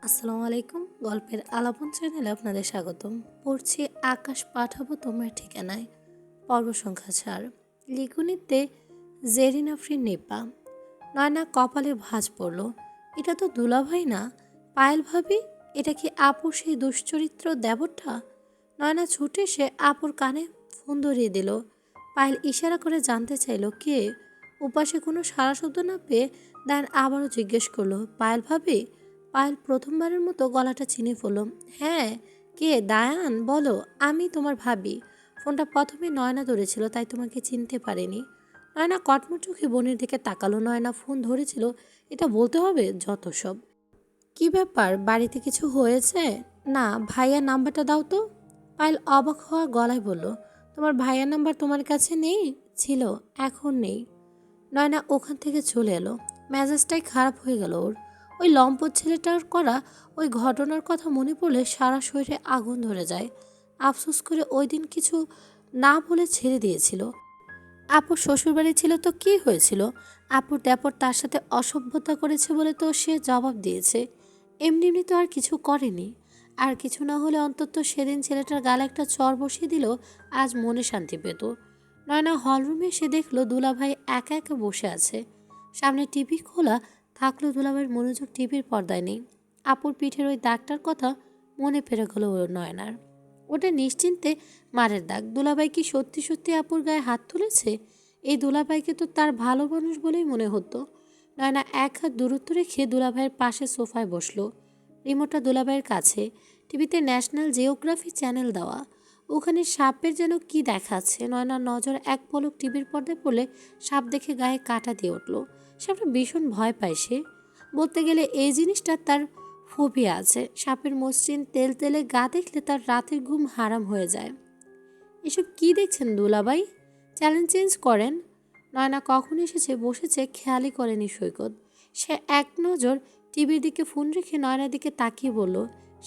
আসসালামু আলাইকুম। গল্পের আলাপন চ্যানেলে আপনাদের স্বাগতম। পড়ছি আকাশ পাঠাবো তোমার ঠিকানায়, পর্ব সংখ্যা 4। লিখুনিতে জেরিন আফরিন নিপা। নয়না কপালে ভাঁজ পড়ল। এটা তো দুলাভাই না, পায়েল ভাবি। এটা কি আপুর সেই দুশ্চরিত্র দেবরটা? নয়না ছুটে এসে আপুর কানে ফোন ধরিয়ে দিল। পায়েল ইশারা করে জানতে চাইল কে। উপাসে কোনো সাড়া শব্দ না পেয়ে দান আবারও জিজ্ঞেস করলো, পায়েল ভাবি? পায়েল প্রথমবারের মতো গলাটা চিনে ফেলল। হ্যাঁ, কে? দায়ান, বলো। আমি তোমার ভাবি। ফোনটা প্রথমে নয়না ধরেছিল, তাই তোমাকে চিনতে পারেনি। নয়না কটমট চোখে বোনের দিকে তাকালো। নয়না ফোন ধরেছিল, এটা বলতে হবে? যত সব। কি ব্যাপার, বাড়িতে কিছু হয়েছে? না, ভাইয়ার নাম্বারটা দাও তো। পায়েল অবাক হওয়া গলায় বলল, তোমার ভাইয়ার নাম্বার তোমার কাছে নেই? ছিল, এখন নেই। নয়না ওখান থেকে চলে এলো। মেজাজটাই খারাপ হয়ে গেল ওর। ওই লম্পট ছেলেটার করা ওই ঘটনার কথা মনে পড়লে সারা শরীরে আগুন ধরে যায়। আফসোস করে ওই দিন কিছু না বলে ছেড়ে দিয়েছিল। আপুর শ্বশুরবাড়ি ছিল তো কি হয়েছিল? আপুর দেপর তার সাথে অসভ্যতা করেছে বলে তো সে জবাব দিয়েছে। এমনি এমনি তো আর কিছু করেনি। আর কিছু না হলে অন্তত সেদিন ছেলেটার গালে একটা চর বসিয়ে দিল, আজ মনে শান্তি পেত। নয়না হলরুমে এসে দেখলো দুলাভাই একা একা বসে আছে। সামনে টিভি খোলা থাকলেও দুলাভাইয়ের মনোযোগ টিভির পর্দায় নেই। আপুর পিঠের ওই দাগটার কথা মনে পড়ে গেল নয়নার। ওটা নিশ্চিন্তে মারের দাগ। দুলাভাই কি সত্যি সত্যি আপুর গায়ে হাত তুলেছে? এই দুলাভাইকে তো তার ভালো মানুষ বলেই মনে হতো। নয়না এক হাত দূরত্ব রেখে দুলাভাইয়ের পাশে সোফায় বসলো। রিমোটটা দুলাভাইয়ের কাছে। টিভিতে ন্যাশনাল জিওগ্রাফি চ্যানেল দেওয়া। ওখানে সাপের যেন কি দেখাচ্ছে। নয়নার নজর এক পলক টিভির পর্দায় পড়লে সাপ দেখে গায়ে কাঁটা দিয়ে উঠল। সাপটা ভীষণ ভয় পায় সে। বলতে গেলে এই জিনিসটা তার ফোবিয়া আছে। সাপের মসৃণ তেল তেলে গা দেখলে তার রাতের ঘুম হারাম হয়ে যায়। এসব কি দেখছেন দুলাভাই? চ্যালেঞ্জ চেঞ্জ করেন। নয়না কখন এসেছে বসেছে খেয়ালই করেনি সৈকত। সে এক নজর টিভির দিকে ফোন রেখে নয়নার দিকে তাকিয়ে বলল,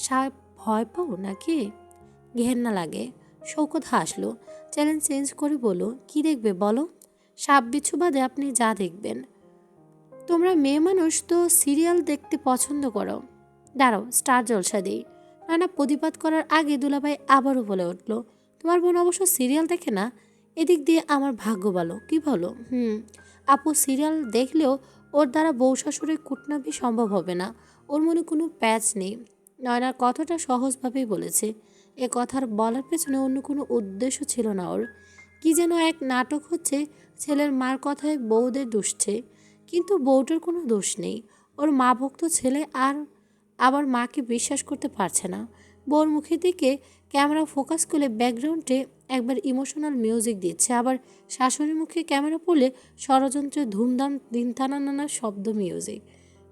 সাপ ভয় পাও নাকি? ঘেন্না লাগে। শৌকত হাসলো। চ্যালেঞ্জ চেঞ্জ করে বলল, কি দেখবে বলো? সাপ বিচ্ছু বাদে আপনি যা দেখবেন। তোমরা মেয়ে মানুষ তো সিরিয়াল দেখতে পছন্দ করো। দাঁড়াও, স্টার জলসা দিই। নানা প্রতিবাদ করার আগে দুলাভাই আবারও বলে উঠল, তোমার বোন অবশ্য সিরিয়াল দেখে না। এদিক দিয়ে আমার ভাগ্য ভালো, কি বলো? আপু সিরিয়াল দেখলেও ওর দ্বারা বউ শাশুড়ির কুটনামি সম্ভব হবে না। ওর মনে কোনো প্যাচ নেই। নয়নার কথাটা সহজভাবেই বলেছে। এ কথার বলার পেছনে অন্য কোনো উদ্দেশ্য ছিল না ওর। কি যেন এক নাটক হচ্ছে। ছেলের মার কথায় বউদের দুষছে, কিন্তু বউটার কোনো দোষ নেই। ওর মা ভক্ত ছেলে আর আবার মাকে বিশ্বাস করতে পারছে না। বউর মুখের দিকে ক্যামেরা ফোকাস করলে ব্যাকগ্রাউন্ডে একবার ইমোশনাল মিউজিক দিচ্ছে, আবার শাশুড়ির মুখে ক্যামেরা পড়লে ষড়যন্ত্রের ধুমধাম দিনথানা নানা শব্দ মিউজিক।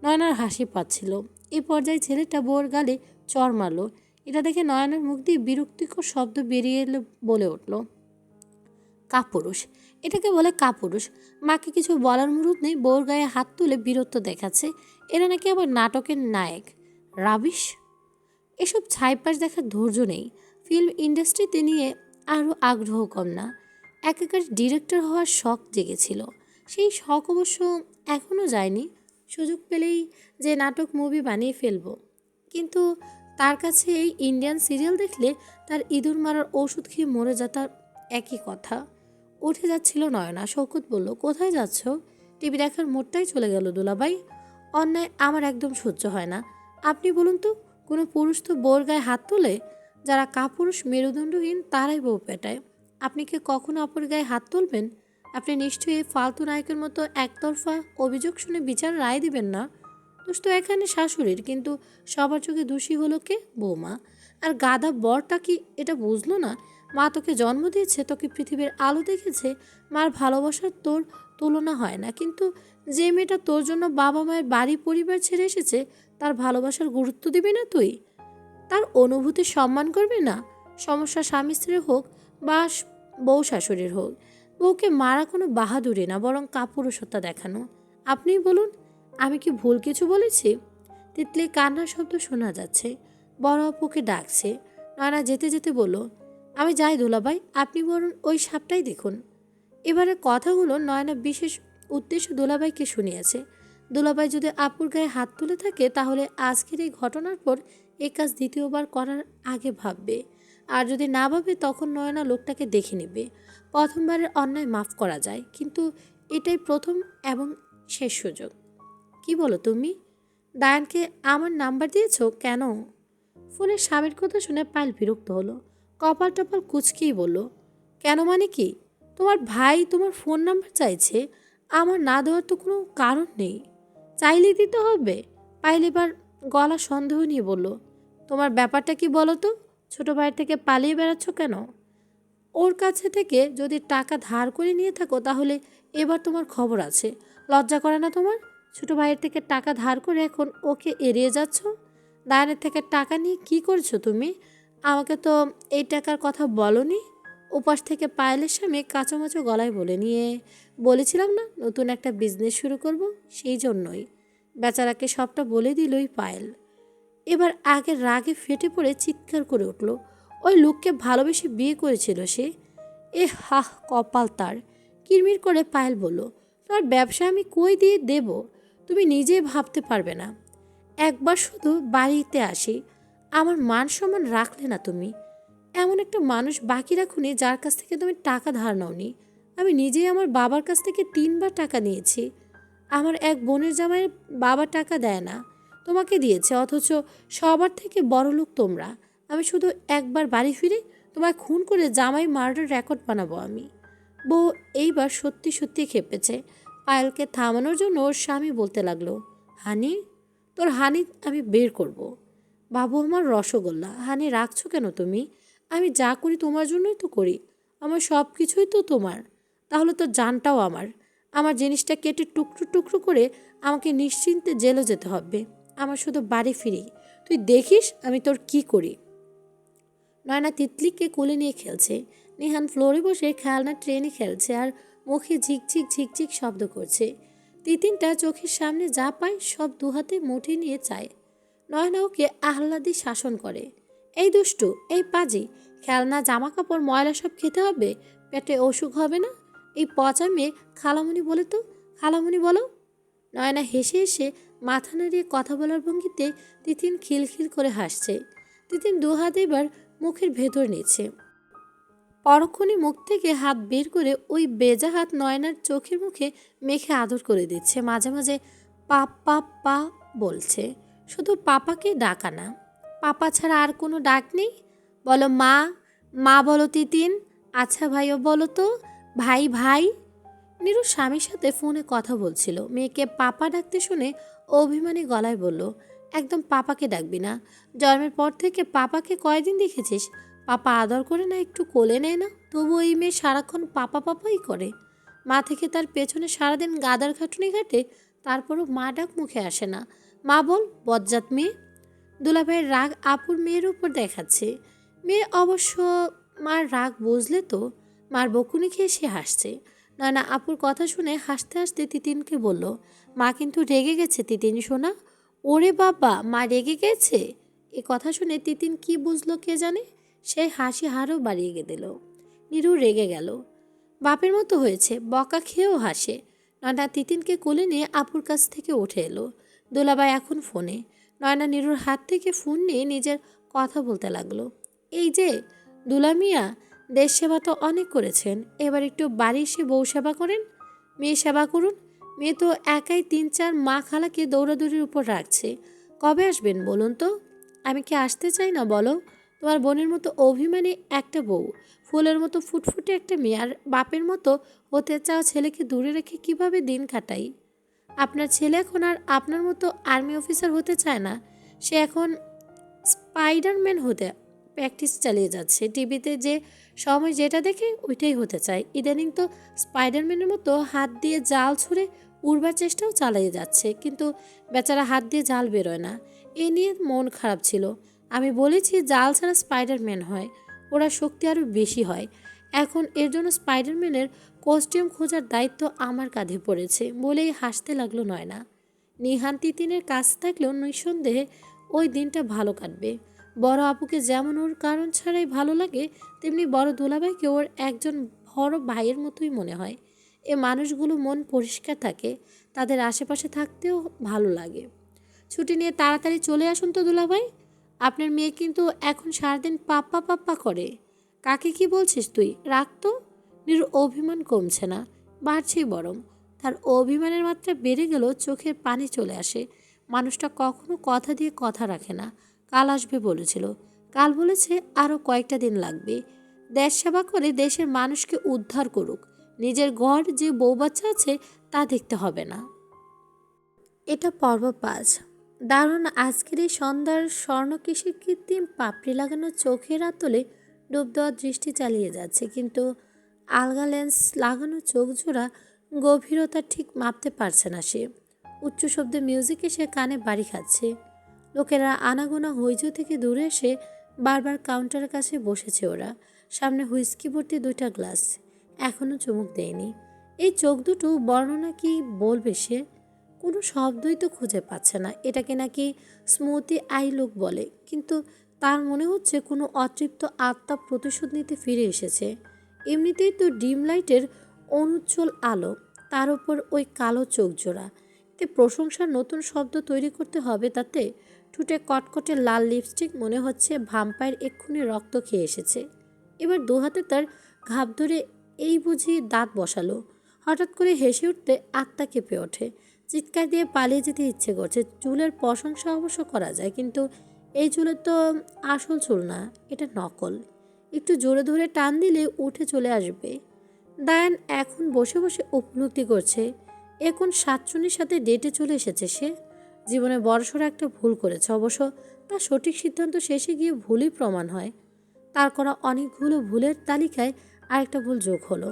নয়নার হাসি পাচ্ছিল। এই পর্যায়ে ছেলেটা বউর গালে চড় মারল। এটা দেখে নয়নার মুখ দিয়ে বিরক্তিকর শব্দ বেরিয়ে এলো। বলে উঠল, কাপুরুষ। এটাকে বলে কাপুরুষ। মাকে কিছু বলার মুরুদ নেই, বউর গায়ে হাত তুলে বীরত্ব দেখাচ্ছে। এরা নাকি আবার নাটকের নায়ক। রাবিশ। এসব ছাইপাশ দেখার ধৈর্য নেই। ফিল্ম ইন্ডাস্ট্রিতে নিয়ে আরও আগ্রহ কম না। একাকার ডিরেক্টর হওয়ার শখ জেগেছিল। সেই শখ অবশ্য এখনও যায়নি। সুযোগ পেলেই যে নাটক মুভি বানিয়ে ফেলবো। কিন্তু তার কাছে এই ইন্ডিয়ান সিরিয়াল দেখলে তার ইঁদুর মারার ওষুধ খেয়ে মরে যাতার একই কথা। উঠে যাচ্ছিল নয়না। শৌকত বলল, কোথায় যাচ্ছ? টিভি দেখার মোড়টাই চলে গেল দুলাভাই। অন্যায় আমার একদম সহ্য হয় না। আপনি বলুন তো, কোনো পুরুষ তো বউর গায়ে হাত তোলে? যারা কাপুরুষ মেরুদণ্ডহীন তারাই বউ পেটায়। আপনি কি কখনো অপর গায়ে হাত তুলবেন? আপনি নিশ্চয়ই ফালতু নায়কের মতো একতরফা অভিযোগ শুনে বিচার রায় দিবেন না। দোষ তো এখানে শাশুড়ির, কিন্তু সবার চোখে দোষী হলো কে? বৌমা। আর গাধা বরটা কি এটা বুঝলো না? মা তোকে জন্ম দিয়েছে, তোকে পৃথিবীর আলো দেখেছে। মার ভালোবাসার তোর তুলনা হয় না, কিন্তু যে মেয়েটা তোর জন্য বাবা মায়ের বাড়ি পরিবার ছেড়ে এসেছে, তার ভালোবাসার গুরুত্ব দিবি না তুই? তার অনুভূতির সম্মান করবি না? সমস্যা স্বামী স্ত্রীর হোক বা বউ শাশুড়ির হোক, বউকে মারা কোনো বাহাদুরি না, বরং কাপুরুষতা দেখানো। আপনিই বলুন, আমি কি ভুল কিছু বলেছি? তিতলি কান্নার শব্দ শোনা যাচ্ছে। বড় অপুকে ডাকছে। নয়না যেতে যেতে বলল, আমি যাই দুলাভাই, আপনি বরং ওই সাপটাই দেখুন। এবারে কথাগুলো নয়না বিশেষ উদ্দেশ্য দুলাভাইকে শুনিয়েছে। দুলাভাই যদি আপুর গায়ে হাত তুলে থাকে তাহলে আজকের এই ঘটনার পর এই কাজ দ্বিতীয়বার করার আগে ভাববে। আর যদি না ভাবে তখন নয়না লোকটাকে দেখে নেবে। প্রথমবারের অন্যায় মাফ করা যায়, কিন্তু এটাই প্রথম এবং শেষ সুযোগ। কি বলো তুমি? দায়ানকে আমার নাম্বার দিয়েছো কেন? ফোনের স্বামীর কথা শুনে পায়েল বিরক্ত হলো। কপাল টপাল কুচকেই বলল, কেন মানে কি? তোমার ভাই তোমার ফোন নাম্বার চাইছে, আমার না দেওয়ার তো কোনো কারণ নেই। চাইলেই দিতে হবে? পায়েল এবার গলা সন্দেহ নিয়ে বলল, তোমার ব্যাপারটা কি বলো তো? ছোট ভাইয়ের থেকে পালিয়ে বেড়াচ্ছ কেন? ওর কাছে থেকে যদি টাকা ধার করে নিয়ে থাকো তাহলে এবার তোমার খবর আছে। লজ্জা করে না তোমার? ছোট ভাইয়ের থেকে টাকা ধার করে এখন ওকে এড়িয়ে যাচ্ছ। দায়ানের থেকে টাকা নিয়ে কি করছো তুমি? আমাকে তো এই টাকার কথা বলনি। উপাস থেকে পায়েলের স্বামী কাঁচামাচো গলায় বলে নিয়ে বলেছিলাম না নতুন একটা বিজনেস শুরু করব, সেই জন্যই। বেচারাকে সবটা বলে দিলই পায়েল। এবার আগের রাগে ফেটে পড়ে চিৎকার করে উঠল, ওই লোককে ভালোবেসে বিয়ে করেছিল সে। এ হাহ, কপাল তার। কিরমির করে পায়েল বলল, তোমার ব্যবসা আমি কই দিয়ে দেব তুমি নিজেই ভাবতে পারবে না। একবার শুধু বাড়িতে আসি, আমার মান সম্মান রাখলে না তুমি। এমন একটা মানুষ বাকি রাখুনি যার কাছ থেকে তুমি টাকা ধার নাওনি। আমি নিজেই আমার বাবার কাছ থেকে 3বার টাকা নিয়েছি। আমার এক বোনের জামাইয়ের বাবা টাকা দেয় না, তোমাকে দিয়েছে, অথচ সবার থেকে বড় লোক তোমরা। আমি শুধু একবার বাড়ি ফিরে তোমায় খুন করে জামাই মার্ডার রেকর্ড বানাবো আমি। বউ এইবার সত্যি সত্যি খেপেছে। পায়েলকে থামানোর জন্য ওর স্বামী বলতে লাগলো, হানি, তোর হানি আমি বের করব। বাবু আমার রসগোল্লা, হানি রাখছো কেন তুমি? আমি যা করি তোমার জন্যই তো করি। আমার সব কিছুই তো তোমার। তাহলে তো জানটাও আমার। আমার জিনিসটা কেটে টুকরো টুকরো করে আমাকে নিশ্চিন্তে জেলে যেতে হবে। আমার শুধু বাড়ি ফিরি, তুই দেখিস আমি তোর কি করি। নয়না তিতলিকে কোলে নিয়ে খেলছে। নিহান ফ্লোরে বসে খেলনা ট্রেনে খেলছে আর মুখে ঝিকঝিক ঝিকঝিক শব্দ করছে। তিতিনটা চোখের সামনে যা পায় সব দুহাতে মুঠে নিয়ে চায়। নয়না ওকে আহ্লাদি শাসন করে, এই দুষ্টু, এই পাজি, খেলনা জামা কাপড় ময়লা সব খেতে হবে, পেটে অসুখ হবে না? এই পচা মেয়ে খালামণি বলে তো, খালামণি বলো। নয়না হেসে হেসে মাথা নাড়িয়ে কথা বলার ভঙ্গিতে তিতিন খিলখিল করে হাসছে। তিতিন দুহাত এবার মুখের ভেতর নিচ্ছে। পরক্ষণে মুখ থেকে হাত বের করে ওই বেজা হাত নয়নার চোখের মুখে মেখে আদর করে দিচ্ছে। মাঝে মাঝে পাপা পা বলছে। শুধু পাপাকে ডাকা না, পাপা ছাড়া আর কোনো ডাক নেই? বলো মা, মা বলো তিতিন। আচ্ছা ভাইও বলো তো, ভাই ভাই। নীরু স্বামীর সাথে ফোনে কথা বলছিল। মেয়েকে পাপা ডাকতে শুনে অভিমানী গলায় বলল, একদম পাপাকে ডাকবি না। জন্মের পর থেকে পাপাকে কয়দিন দেখেছিস? পাপা আদর করে না, একটু কোলে নেয় না? তবু এই মেয়ে সারাক্ষণ পাপা পাপাই করে। মা থেকে তার পেছনে সারাদিন গাদার খাটুনি ঘাটে, তারপরও মা ডাক মুখে আসে না। মা বল, বজ্জাত মেয়ে। দুলাভাইয়ের রাগ আপুর মেয়ের উপর দেখাচ্ছে। মেয়ে অবশ্য মার রাগ বুঝলে তো। মার বকুনি খেয়ে সে হাসছে। নয়না আপুর কথা শুনে হাসতে হাসতে তিতিনকে বলল, মা কিন্তু রেগে গেছে তিতিন সোনা। ওরে বাবা, মা রেগে গেছে? এ কথা শুনে তিতিন কি বুঝলো কে জানে, সে হাসি হারও বাড়িয়ে দিল। নীরু রেগে গেল। বাপের মতো হয়েছে, বকা খেয়েও হাসে। নয়না তিতিনকে কোলে নিয়ে আপুর কাছ থেকে উঠে এলো। দোলাবাই এখন ফোনে। নয়না নীরুর হাত থেকে ফোন নিয়ে নিজের কথা বলতে লাগলো, এই যে দুলা মিয়া, দেশ সেবা তো অনেক করেছেন, এবার একটু বাড়ি এসে বউ সেবা করেন, মেয়ে সেবা করুন। মেয়ে তো একাই 3-4 মা খালাকে দৌড়াদৌড়ির উপর রাখছে। কবে আসবেন বলুন তো? আমি কি আসতে চাই না বলো? তোমার বোনের মতো অভিমানী একটা বউ, ফুলের মতো ফুটফুটে একটা মেয়ে, আর বাপের মতো হতে চাওয়া ছেলেকে দূরে রেখে কিভাবে দিন কাটাই? আপনার ছেলে এখন আর আপনার মতো আর্মি অফিসার হতে চায় না, সে এখন স্পাইডারম্যান হতে প্র্যাকটিস চালিয়ে যাচ্ছে। টিভিতে যে সময় যেটা দেখে ওইটাই হতে চায়। ইদানিং তো স্পাইডারম্যানের মতো হাত দিয়ে জাল ছুঁড়ে উড়বার চেষ্টাও চালিয়ে যাচ্ছে, কিন্তু বেচারা হাত দিয়ে জাল বেরোয় না। এ নিয়ে মন খারাপ ছিল। আমি বলেছি জাল ছাড়া স্পাইডারম্যান হয়, ওরা শক্তি আরও বেশি হয়। এখন এর জন্য স্পাইডারম্যানের কস্টিউম খোঁজার দায়িত্ব আমার কাঁধে পড়েছে বলেই হাসতে লাগলো নয়না। নিহান তিতিনের কাছ থাকলেও নিঃসন্দেহে ওই দিনটা ভালো কাটবে। বড় আপুকে যেমন ওর কারণ ছাড়াই ভালো লাগে, তেমনি বড় দুলাভাইকে ওর একজন বড় ভাইয়ের মতোই মনে হয়। এ মানুষগুলো মন পরিষ্কার থাকে, তাদের আশেপাশে থাকতেও ভালো লাগে। ছুটি নিয়ে তাড়াতাড়ি চলে আসুন তো দুলাভাই। আপনার মেয়ে কিন্তু এখন সারাদিন পাপ্পা পাপ্পা করে। কাকে কি বলছিস তুই? রাখ তো। নীরুর অভিমান কমছে না, বাড়ছেই বরং। তার অভিমানের মাত্রা বেড়ে গেল, চোখের পানি চলে আসে। মানুষটা কখনো কথা দিয়ে কথা রাখে না। কাল আসবে বলেছিল, কাল বলেছে আরও কয়েকটা দিন লাগবে। দেশ সেবা করে দেশের মানুষকে উদ্ধার করুক। নিজের ঘর যে বউ বাচ্চা আছে তা দেখতে হবে না। এটা পর্ব ৫। দারুণ আজকের এই সন্ধ্যার স্বর্ণকেশী কৃত্রিম পাপড়ি লাগানো চোখের আতলে ডুব দেওয়ার দৃষ্টি চালিয়ে যাচ্ছে, কিন্তু আলগা লেন্স লাগানো চোখ জোড়া গভীরতা ঠিক মাপতে পারছে না সে। উচ্চ শব্দে মিউজিক এসে কানে বাড়ি খাচ্ছে। লোকেরা আনাগোনা হইচই থেকে দূরে এসে বারবার কাউন্টারের কাছে বসেছে ওরা। সামনে হুইস্কি ভর্তি 2টা গ্লাস, এখনও চুমুক দেয়নি। এই চোখ দুটো বর্ণনা কি বলবে সে? কোনো শব্দই তো খুঁজে পাচ্ছে না। এটাকে নাকি স্মৃতি আই লুক বলে, কিন্তু তার মনে হচ্ছে কোনো অতৃপ্ত আত্মা প্রতিশোধ নিতে ফিরে এসেছে। এমনিতেই তো ডিম লাইটের অনুজ্জ্বল আলো, তার উপর ওই কালো চোখ জোড়া। এতে প্রশংসার নতুন শব্দ তৈরি করতে হবে তাতে? ঠোঁটে কটকটে লাল লিপস্টিক, মনে হচ্ছে ভাম্পায়ের এক্ষুনি রক্ত খেয়ে এসেছে। এবার দু হাতে তার ঘাপ ধরে এই বুঝি দাঁত বসালো। হঠাৎ করে হেসে উঠতে আত্মা কেঁপে ওঠে। চিৎকার দিয়ে পালিয়ে যেতে ইচ্ছে করছে। চুলের প্রশংসা অবশ্য করা যায়, কিন্তু এই চুলের তো আসল চুল না, এটা নকল। একটু জোরে ধরে টান দিলে উঠে চলে আসবে। দায়ান এখন বসে বসে উপলব্ধি করছে এখন সাতচুনির সাথে ডেটে চলে এসেছে সে। জীবনে বড়সড় একটা ভুল করেছে অবশ্য। তার সঠিক সিদ্ধান্ত শেষে গিয়ে ভুলই প্রমাণ হয়। তার করা অনেকগুলো ভুলের তালিকায় আরেকটা ভুল যোগ হলো।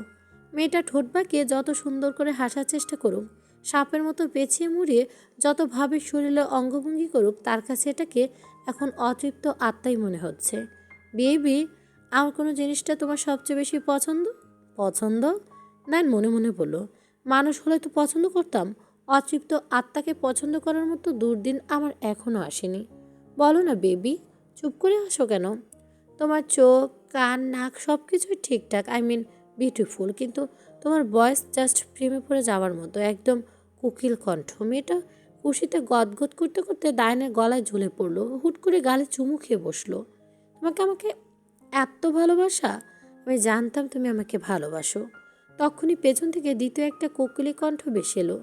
মেয়েটা ঠোঁট বাঁকিয়ে যত সুন্দর করে হাসার চেষ্টা করুক, সাপের মতো পেঁচিয়ে মুড়িয়ে যতভাবে শরীরে অঙ্গভঙ্গি করুক, তার কাছে এটাকে এখন অতৃপ্ত আত্মাই মনে হচ্ছে। বেবি, আমার কোনো জিনিসটা তোমার সবচেয়ে বেশি পছন্দ? পছন্দ? নাইন মনে মনে বলল, মানুষ হলে তো পছন্দ করতাম। অতৃপ্ত আত্মাকে পছন্দ করার মতো দুর্দিন আমার এখনও আসেনি। বলো না বেবি, চুপ করে আসো কেন? তোমার চোখ, কান, নাক সব কিছুই ঠিকঠাক, আই মিন বিউটিফুল, কিন্তু তোমার ভয়েস জাস্ট প্রেমে পড়ে যাওয়ার মতো, একদম কোকিল কণ্ঠ। মেয়েটা খুশিতে গদগদ করতে করতে ডাইনের গলায় ঝুলে পড়লো, হুট করে গালে চুমু খেয়ে বসলো। তোমাকে আমাকে এত ভালোবাসা? আমি জানতাম তুমি আমাকে ভালোবাসো। তখনই পেছন থেকে দ্বিতীয় একটা কোকিলি কণ্ঠ ভেসে এলো।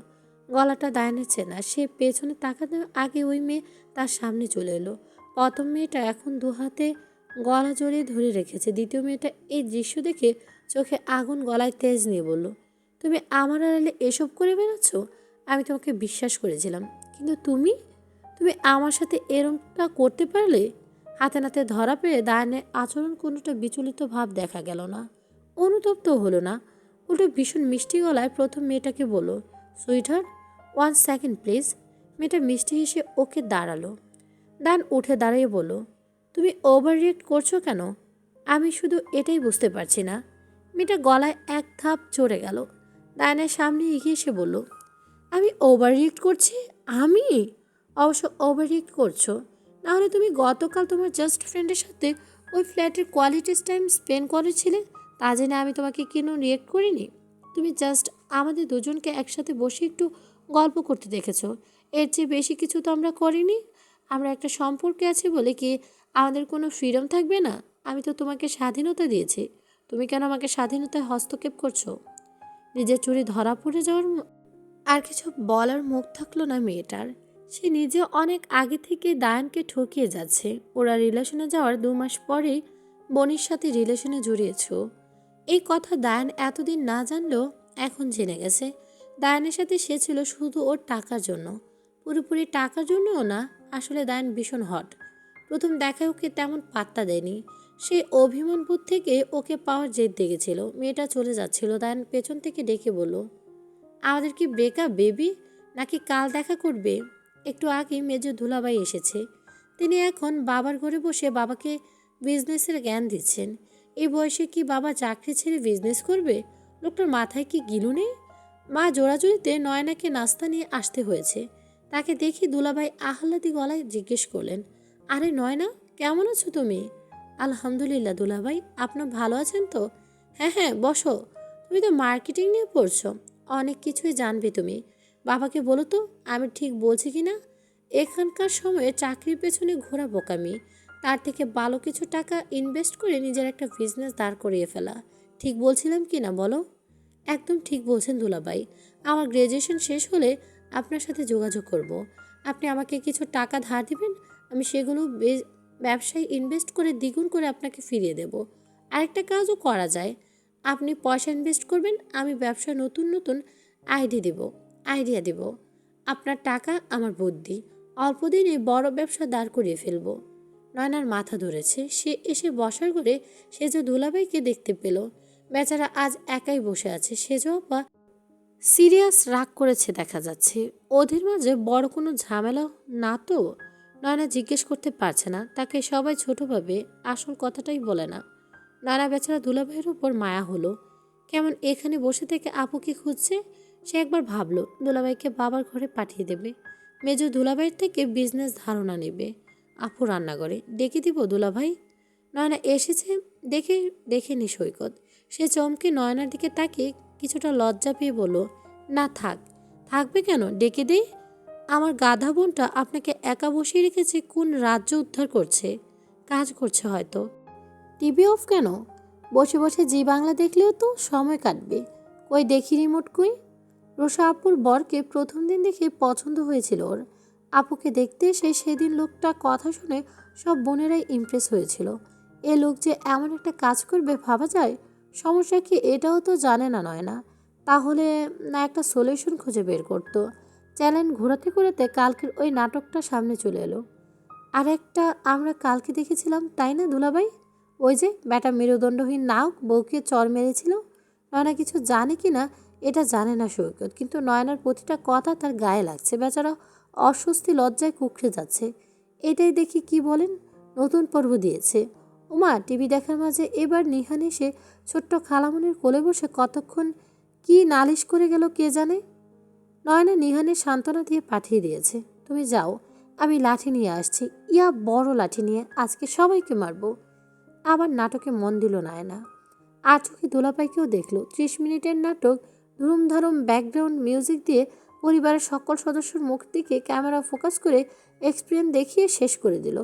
গলাটা দায়নের চেনা। সে পেছনে তাকাতে আগে ওই মেয়ে তার সামনে চলে এলো। প্রথম মেয়েটা এখন দু হাতে গলা জড়িয়ে ধরে রেখেছে। দ্বিতীয় মেয়েটা এই দৃশ্য দেখে চোখে আগুন, গলায় তেজ নিয়ে বলল, তুমি আমার আড়ালে এসব করে বেড়াচ্ছ? আমি তোমাকে বিশ্বাস করেছিলাম, কিন্তু তুমি তুমি আমার সাথে এরকমটা করতে পারলে? হাতে নাতে ধরা পেয়ে দায়নের আচরণ কোনোটা বিচলিত ভাব দেখা গেল না, অনুতপ্ত হলো না। উল্টো ভীষণ মিষ্টি গলায় প্রথম মেয়েটাকে বলল, সুইটহার্ট, 1 সেকেন্ড প্লিজ। মেয়েটা মিষ্টি হেসে ওকে দাঁড়ালো। দান উঠে দাঁড়িয়ে বলল, তুমি ওভার রিয়েক্ট করছো কেন? আমি শুধু এটাই বুঝতে পারছি না। মেয়েটা গলায় এক ধাপ চড়ে গেল। দায়নের সামনে এগিয়ে এসে বলল, আমি ওভার রিয়েক্ট করছি? আমি? অবশ্য ওভার রিয়েক্ট করছো। নাহলে তুমি গতকাল তোমার জাস্ট ফ্রেন্ডের সাথে ওই ফ্ল্যাটের কোয়ালিটি টাইম স্পেন্ড করেছিলে, তা জেনে আমি তোমাকে কেন রিয়েক্ট করিনি? তুমি জাস্ট আমাদের দুজনকে একসাথে বসে একটু গল্প করতে দেখেছো, এর চেয়ে বেশি কিছু তো আমরা করিনি। আমরা একটা সম্পর্কে আছি বলে কি আমাদের কোনো ফ্রিডম থাকবে না? আমি তো তোমাকে স্বাধীনতা দিয়েছি, তুমি কেন আমাকে স্বাধীনতায় হস্তক্ষেপ করছো? নিজের চুরি ধরা পড়ে যাওয়ার আর কিছু বলার মুখ থাকলো না মেয়েটার। সে নিজে অনেক আগে থেকে দায়ানকে ঠকিয়ে যাচ্ছে। ওরা রিলেশনে যাওয়ার 2 মাস পরেই বনির সাথে রিলেশনে জড়িয়েছ। এই কথা দায়ান এতদিন না জানলেও এখন জেনে গেছে। দায়ানের সাথে সে ছিল শুধু ওর টাকার জন্য। পুরোপুরি টাকার জন্যও না, আসলে দায়ান ভীষণ হট। প্রথম দেখায় ওকে তেমন পাত্তা দেয়নি। সে অভিমানবোধ থেকে ওকে পাওয়ার জেদ দেখেছিল। মেয়েটা চলে যাচ্ছিল, দায়ান পেছন থেকে ডেকে বলল, আমাদের কি ব্রেকআপ বেবি, নাকি কাল দেখা করবে? একটু আগে মেজো ধুলাবাই এসেছে। তিনি এখন বাবার ঘরে বসে বাবাকে বিজনেসের জ্ঞান দিচ্ছেন। এই বয়সে কি বাবা চাকরি ছেড়ে বিজনেস করবে? লোকটার মাথায় কি গিলু নেই? মা জোড়াজুড়িতে নয়নাকে নাস্তা নিয়ে আসতে হয়েছে। তাকে দেখি দুলাভাই আহ্লাদি গলায় জিজ্ঞেস করলেন, আরে নয়না, কেমন আছো তুমি? আলহামদুলিল্লাহ দুলাভাই, আপনার ভালো আছেন তো? হ্যাঁ হ্যাঁ, বসো। তুমি তো মার্কেটিং নিয়ে পড়ছো, অনেক কিছুই জানবে তুমি। বাবাকে বলো তো আমি ঠিক বলছি কি না? এখানকার সময়ে চাকরির পেছনে ঘোরা বোকামি, তার থেকে ভালো কিছু টাকা ইনভেস্ট করে নিজের একটা বিজনেস দাঁড় করিয়ে ফেলা। ঠিক বলছিলাম কি না বলো? একদম ঠিক বলছেন দুলাভাই। আমার গ্র্যাজুয়েশন শেষ হলে আপনার সাথে যোগাযোগ করব। আপনি আমাকে কিছু টাকা ধার দিবেন, আমি সেগুলো ব্যবসায় ইনভেস্ট করে দ্বিগুণ করে আপনাকে ফিরিয়ে দেব। আরেকটা কাজও করা যায়, আপনি পয়সা ইনভেস্ট করবেন, আমি ব্যবসায় নতুন নতুন আইডিয়া দেব। আপনার টাকা আমার বুদ্ধি, অল্প দিনে বড় ব্যবসা দাঁড় করিয়ে ফেলব। নয়নার মাথা ধরেছে। সে এসে বসার ঘরে সে যে দুলাভাইকে দেখতে পেল। বেচারা আজ একাই বসে আছে। সেজও বা সিরিয়াস রাগ করেছে দেখা যাচ্ছে। ওদের মাঝে বড় কোনো ঝামেলা না তো? নয়না জিজ্ঞেস করতে পারছে না, তাকে সবাই ছোটভাবে, আসল কথাটাই বলে না। নয়না বেচারা দুলাভাইয়ের উপর মায়া হলো। কেমন এখানে বসে থেকে আপুকে খুঁজছে। সে একবার ভাবলো দুলাভাইকে বাবার ঘরে পাঠিয়ে দেবে, মেজো দুলাভাইয়ের থেকে বিজনেস ধারণা নেবে। আপু রান্নাঘরে, ডেকে দিব দুলাভাই? নয়না এসেছে দেখে দেখেনি সৈকত। সে চমকে নয়নার দিকে তাকিয়ে কিছুটা লজ্জা পেয়ে বলল, না থাক। থাকবে কেন, ডেকে দে। আমার গাধা বোনটা আপনাকে একা বসিয়ে রেখেছে, কোন রাজ্য উদ্ধার করছে? কাজ করছে হয়তো। টিভি অফ কেন? বসে বসে জি বাংলা দেখলেও তো সময় কাটবে। কই দেখি রিমোট কই? রুষা আপুর বরকে প্রথম দিন দেখে পছন্দ হয়েছিল ওর। আপুকে দেখতে এসে সেদিন লোকটা কথা শুনে সব বোনেরাই ইমপ্রেস হয়েছিল। এ লোক যে এমন একটা কাজ করবে ভাবা যায়? সমস্যা কি এটাও তো জানে না নয় না। তাহলে না একটা সলিউশন খুঁজে বের করতো। চ্যালেঞ্জ ঘোরাতে ঘোরাতে কালকের ওই নাটকটা সামনে চলে এলো। আর একটা আমরা কালকে দেখেছিলাম তাই না দুলাভাই? ওই যে ব্যাটা মেরুদণ্ডহীন নায়ক বউকে চর মেরেছিল। নয়না কিছু জানে কি না এটা জানে না সৈকত, কিন্তু নয়নার প্রতিটা কথা তার গায়ে লাগছে। বেচারা অস্বস্তি লজ্জায় কুঁকড়ে যাচ্ছে। এটাই দেখি কি বলেন, নতুন পর্ব দিয়েছে। ওমা, টিভি দেখার মাঝে এবার নিহান এসে ছোট্ট খালামনির কোলে বসে কতক্ষণ কি নালিশ করে গেল কে জানে। নয়না নিহানের সান্ত্বনা দিয়ে পাঠিয়ে দিয়েছে, তুমি যাও, আমি লাঠি নিয়ে আসছি, ইয়া বড় লাঠি নিয়ে আজকে সবাইকে মারবো। আবার নাটকে মন দিল নয়না। আর চোখে দোলাপাইকেও দেখল। 30 মিনিটের নাটক ধুমধারম ব্যাকগ্রাউন্ড মিউজিক দিয়ে পরিবারের সকল সদস্যর মুখ দিকে ক্যামেরা ফোকাস করে এক্সপিরিয়েন্স দেখিয়ে শেষ করে দিল।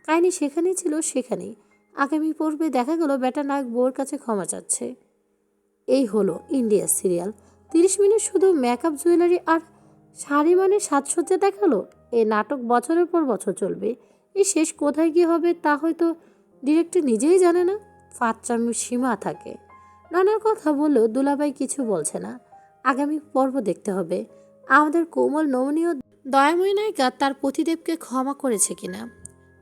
কাহিনী সেখানেই ছিল সেখানেই। আগামী পর্বে দেখা গেল বেটা নায়ক বউর কাছে ক্ষমা চাচ্ছে। এই হলো ইন্ডিয়া সিরিয়াল। 30 মিনিট শুধু মেকআপ, জুয়েলারি আর শাড়ি মানে সাজসজ্জা দেখালো। এই নাটক বছরের পর বছর চলবে। এই শেষ কোথায় গিয়ে হবে তা হয়তো ডিরেক্টর নিজেই জানে না। ফাচ্চামির সীমা থাকে। নানার কথা বললেও দুলাভাই কিছু বলছে না। আগামী পর্ব দেখতে হবে আমাদের কোমল নমনীয় দয়াময়ী নায়িকা তার পতিদেবকে ক্ষমা করেছে কিনা।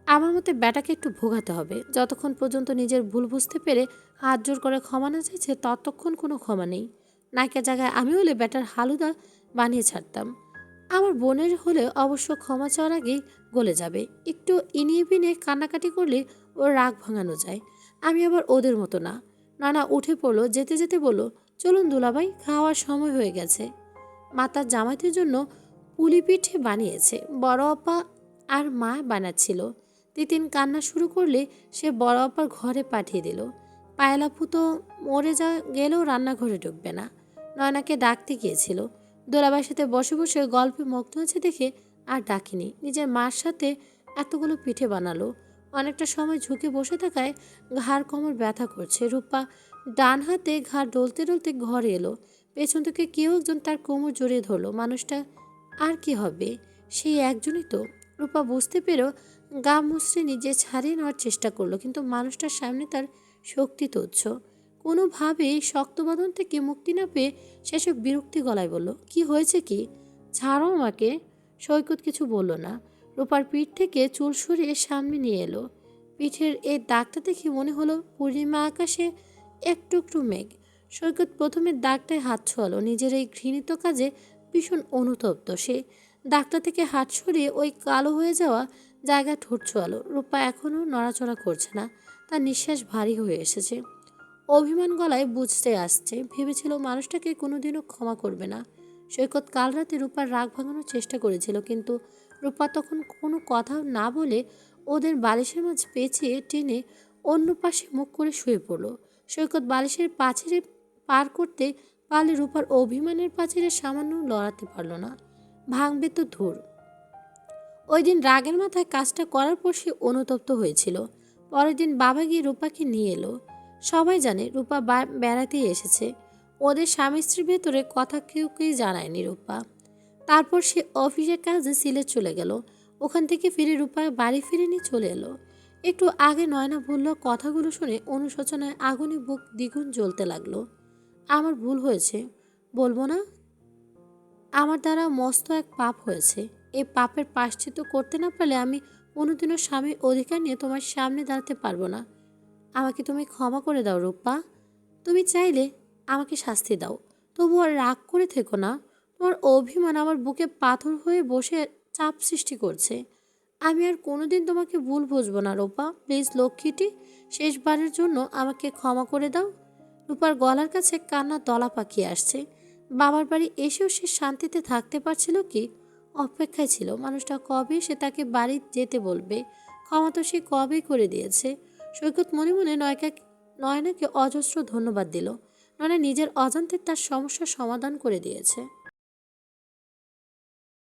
আমার মতে ব্যাটাকে একটু ভোগাতে হবে। যতক্ষণ পর্যন্ত নিজের ভুল বুঝতে পেরে হাত জোর করে ক্ষমা না চাইছে ততক্ষণ কোনো ক্ষমা নেই। নায়িকার জায়গায় আমি হলে ব্যাটার হালুদা বানিয়ে ছাড়তাম। আমার বোনের হলে অবশ্য ক্ষমা চাওয়ার আগেই গলে যাবে। একটু ইনিয়ে বিনিয়ে কান্নাকাটি করলে ওর রাগ ভাঙানো যায়। আমি আবার ওদের মতো না। নানা উঠে পড়লো, যেতে যেতে বলল, চলুন দুলাভাই, খাওয়ার সময় হয়ে গেছে। মা তার জামাইদের জন্য পুলি পিঠে বানিয়েছে। বড় আপা আর মা বানাচ্ছিল। তিতিন কান্না শুরু করলে সে বড় আপার ঘরে পাঠিয়ে দিল। পায়েলাপু তো মরে গেলেও রান্নাঘরে ঢুকবে না। নয়নাকে ডাকতে গিয়েছিল। দোলাবাইয়ের সাথে বসে বসে গল্পে মগ্ন আছে দেখে আর ডাকিনি। নিজের মার সাথে এতগুলো পিঠে বানালো। অনেকটা সময় ঝুঁকে বসে থাকায় ঘাড় কোমর ব্যথা করছে। রূপা ডান হাতে ঘাড় ডলতে ডলতে ঘরে এলো। পেছন থেকে কেউ একজন তার কোমর জড়িয়ে ধরলো। মানুষটা আর কি হবে, সেই একজনই তো। রূপা বুঝতে পেরেও গা মুছড়ে নিজে ছাড়িয়ে নেওয়ার চেষ্টা করলো, কিন্তু মানুষটার সামনে তার শক্তি তুচ্ছ। কোনোভাবেই শক্তবাদন থেকে মুক্তি না পেয়ে শেষে বিরক্তি গলায় বলল, কি হয়েছে কি? ছাড়ো আমাকে। সৈকত কিছু বলল না। রূপার পিঠ থেকে চুল সরিয়ে সামনে নিয়ে এলো। পিঠের এই দাগটা দেখে মনে হলো পূর্ণিমা আকাশে একটু একটু মেঘ। সৈকত প্রথমে দাগটায় হাত ছোঁয়ালো। নিজের এই ঘৃণিত কাজে ভীষণ অনুতপ্ত সে। দাগটা থেকে হাত সরিয়ে ওই কালো হয়ে যাওয়া জায়গা ঠোঁট ছোঁয়ালো। রূপা এখনও নড়াচড়া করছে না। তার নিঃশ্বাস ভারী হয়ে এসেছে। অভিমান গলায় বুঝতে আসছে। ভেবেছিল মানুষটাকে কোনোদিনও ক্ষমা করবে না। সৈকত কাল রাতে রূপার রাগ ভাঙানোর চেষ্টা করেছিল, কিন্তু রূপা তখন কোনো কথা না বলে ওদের বালিশের মাঝে পেঁচিয়ে টেনে অন্য পাশে মুখ করে শুয়ে পড়ল। সৈকত বালিশের পাঁচিরে পার করতে পালে রূপার অভিমানের পাঁচিরে সামান্য লড়াতে পারল না, ভাঙবে তো ধুর। ওই দিন রাগের মাথায় কাজটা করার পর সে অনুতপ্ত হয়েছিল। পরের দিন বাবা গিয়ে রূপাকে নিয়ে এলো। সবাই জানে রূপা বেড়াতেই এসেছে, ওদের স্বামী স্ত্রীর ভেতরে কথা কেউকেই জানায়নি রূপা। তারপর সে অফিসের কাজে সিলেট চলে গেল। ওখান থেকে ফিরে রূপা বাড়ি ফিরে নিয়ে চলে এলো। একটু আগে নয়না বলল, কথাগুলো শুনে অনুশোচনায় আগুনে বুক দ্বিগুণ জ্বলতে লাগলো। আমার ভুল হয়েছে, বলবো না? আমার দ্বারা মস্ত এক পাপ হয়েছে। এই পাপের প্রায়শ্চিত্ত করতে না পারলে আমি কোনোদিনও স্বামীর অধিকার নিয়ে তোমার সামনে দাঁড়াতে পারবো না। আমাকে তুমি ক্ষমা করে দাও রূপা। তুমি চাইলে আমাকে শাস্তি দাও, তবু আর রাগ করে থেকো না। তোমার অভিমান আমার বুকে পাথর হয়ে বসে চাপ সৃষ্টি করছে। আমি আর কোনোদিন তোমাকে ভুল বুঝবো না রূপা। প্লিজ লক্ষ্মীটি, শেষবারের জন্য আমাকে ক্ষমা করে দাও। রূপার গলার কাছে কান্না দলা পাকিয়ে আসছে। বাবার বাড়ি এসেও সে শান্তিতে থাকতে পারছিল কি? অপেক্ষায় ছিল মানুষটা কবে সে তাকে বাড়ি যেতে বলবে। ক্ষমা তো সে কবেই করে দিয়েছে। সৈকত মনে মনে নয়নাকে অজস্র ধন্যবাদ দিল। নয়না নিজের অজান্তে তার সমস্যার সমাধান করে দিয়েছে।